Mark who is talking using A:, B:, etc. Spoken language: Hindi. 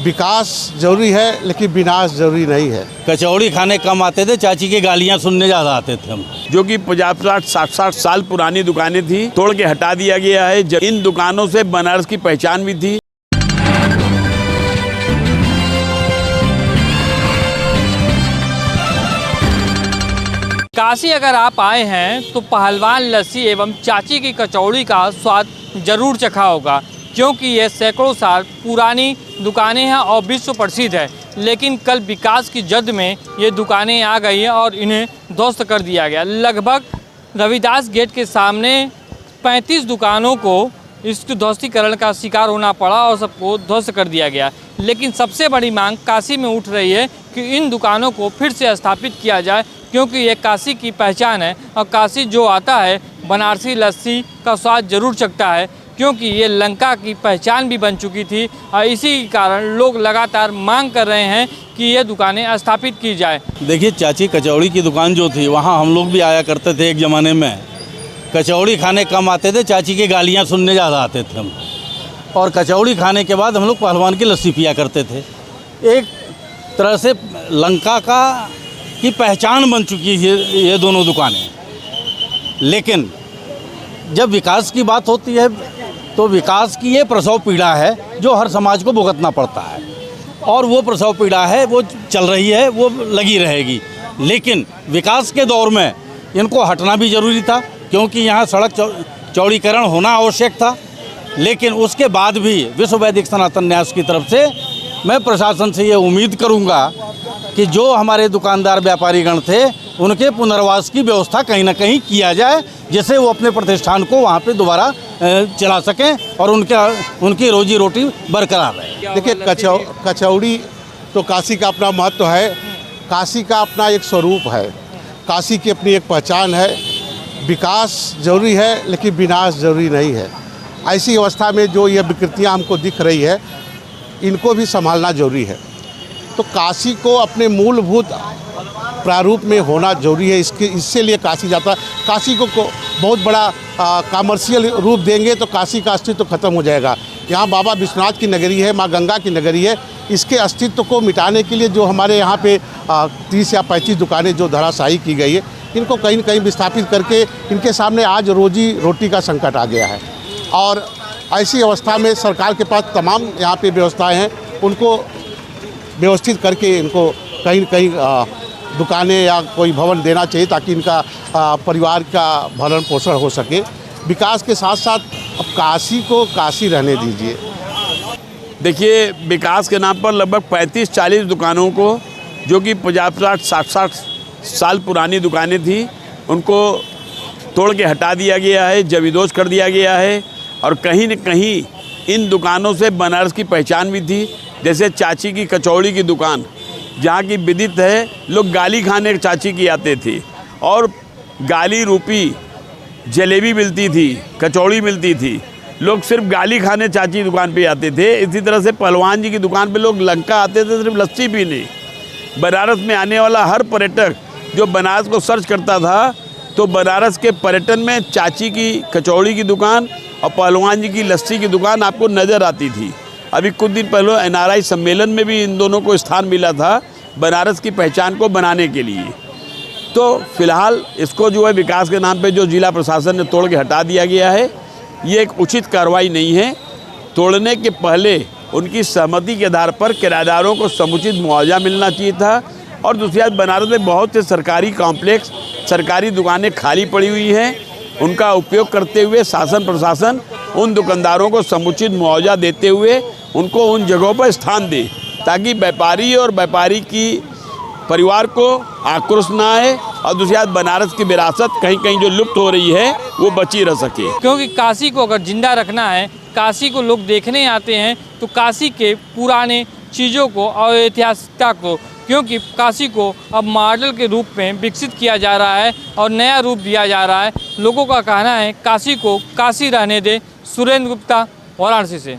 A: विकास जरूरी है लेकिन विनाश जरूरी नहीं है।
B: कचौड़ी खाने कम आते थे, चाची की गालियां सुनने ज़्यादा आते थे हम।
C: जो कि 50-60 साल पुरानी दुकानें थी, तोड़ के हटा दिया गया है। इन दुकानों से बनारस की पहचान भी थी।
D: काशी अगर आप आए हैं तो पहलवान लस्सी एवं चाची की कचौड़ी का स्वाद जरूर चखा होगा, क्योंकि ये सैकड़ों साल पुरानी दुकानें हैं और विश्व प्रसिद्ध है। लेकिन कल विकास की जद में ये दुकानें आ गई हैं और इन्हें ध्वस्त कर दिया गया। लगभग रविदास गेट के सामने 35 दुकानों को इस ध्वस्तीकरण का शिकार होना पड़ा और सबको ध्वस्त कर दिया गया। लेकिन सबसे बड़ी मांग काशी में उठ रही है कि इन दुकानों को फिर से स्थापित किया जाए, क्योंकि ये काशी की पहचान है और काशी जो आता है बनारसी लस्सी का स्वाद जरूर चखता है, क्योंकि ये लंका की पहचान भी बन चुकी थी। और इसी कारण लोग लगातार मांग कर रहे हैं कि ये दुकानें स्थापित की जाए।
B: देखिए, चाची कचौड़ी की दुकान जो थी वहाँ हम लोग भी आया करते थे एक ज़माने में। कचौड़ी खाने कम आते थे, चाची की गालियाँ सुनने ज़्यादा आते थे हम। और कचौड़ी खाने के बाद हम लोग पहलवान की लस्सी पिया करते थे। एक तरह से लंका की पहचान बन चुकी है ये दोनों दुकानें। लेकिन जब विकास की बात होती है तो विकास की ये प्रसव पीड़ा है जो हर समाज को भुगतना पड़ता है, और वो प्रसव पीड़ा है, वो चल रही है, वो लगी रहेगी। लेकिन विकास के दौर में इनको हटना भी ज़रूरी था, क्योंकि यहाँ सड़क चौड़ीकरण होना आवश्यक था। लेकिन उसके बाद भी विश्व वैदिक सनातन न्यास की तरफ से मैं प्रशासन से ये उम्मीद करूँगा कि जो हमारे दुकानदार व्यापारीगण थे उनके पुनर्वास की व्यवस्था कहीं ना कहीं किया जाए, जिससे वो अपने प्रतिष्ठान को वहाँ पे दोबारा चला सकें और उनकी रोजी रोटी बरकरार रहे।
A: देखिए, कचौड़ी तो काशी का अपना महत्व है, काशी का अपना एक स्वरूप है, काशी की अपनी एक पहचान है। विकास जरूरी है लेकिन विनाश जरूरी नहीं है। ऐसी अवस्था में जो ये विकृतियाँ हमको दिख रही है, इनको भी संभालना जरूरी है। तो काशी को अपने मूलभूत प्रारूप में होना जरूरी है। इससे लिए काशी जाता है। काशी को बहुत बड़ा कमर्शियल रूप देंगे तो काशी का अस्तित्व खत्म हो जाएगा। यहाँ बाबा विश्वनाथ की नगरी है, माँ गंगा की नगरी है। इसके अस्तित्व को मिटाने के लिए जो हमारे यहाँ पे 30 या 35 दुकानें जो धराशायी की गई है, इनको कहीं न कहीं विस्थापित करके इनके सामने आज रोजी रोटी का संकट आ गया है। और ऐसी अवस्था में सरकार के पास तमाम यहाँ पे व्यवस्थाएँ हैं, उनको व्यवस्थित करके इनको कहीं न कहीं दुकानें या कोई भवन देना चाहिए, ताकि इनका परिवार का भरण पोषण हो सके। विकास के साथ साथ अब काशी को काशी रहने दीजिए।
C: देखिए, विकास के नाम पर लगभग 35-40 दुकानों को, जो कि 50-60 साल पुरानी दुकानें थी, उनको तोड़ के हटा दिया गया है, जमींदोज कर दिया गया है। और कहीं न कहीं इन दुकानों से बनारस की पहचान भी थी। जैसे चाची की कचौड़ी की दुकान, जहाँ की विदित है लोग गाली खाने चाची की आते थे, और गाली रूपी जलेबी मिलती थी, कचौड़ी मिलती थी। लोग सिर्फ गाली खाने चाची दुकान पे आते थे। इसी तरह से पहलवान जी की दुकान पे लोग लंका आते थे सिर्फ लस्सी पीने। बनारस में आने वाला हर पर्यटक जो बनारस को सर्च करता था, तो बनारस के पर्यटन में चाची की कचौड़ी की दुकान और पहलवान जी की लस्सी की दुकान आपको नज़र आती थी। अभी कुछ दिन पहले NRI सम्मेलन में भी इन दोनों को स्थान मिला था बनारस की पहचान को बनाने के लिए। तो फिलहाल इसको जो है विकास के नाम पे जो जिला प्रशासन ने तोड़ के हटा दिया गया है, ये एक उचित कार्रवाई नहीं है। तोड़ने के पहले उनकी सहमति के आधार पर किराएदारों को समुचित मुआवजा मिलना चाहिए था। और दूसरी बात, बनारस में बहुत से सरकारी कॉम्प्लेक्स, सरकारी दुकानें खाली पड़ी हुई हैं। उनका उपयोग करते हुए शासन प्रशासन उन दुकानदारों को समुचित मुआवजा देते हुए उनको उन जगहों पर स्थान दे, ताकि व्यापारी और व्यापारी की परिवार को आक्रोश ना आए, और दूसरी बात, बनारस की विरासत कहीं कहीं जो लुप्त हो रही है वो बची रह सके।
D: क्योंकि काशी को अगर जिंदा रखना है, काशी को लोग देखने आते हैं, तो काशी के पुराने चीज़ों को और ऐतिहासिकता को, क्योंकि काशी को अब मॉडल के रूप में विकसित किया जा रहा है और नया रूप दिया जा रहा है। लोगों का कहना है काशी को काशी रहने दे। सुरेंद्र गुप्ता, वाराणसी से।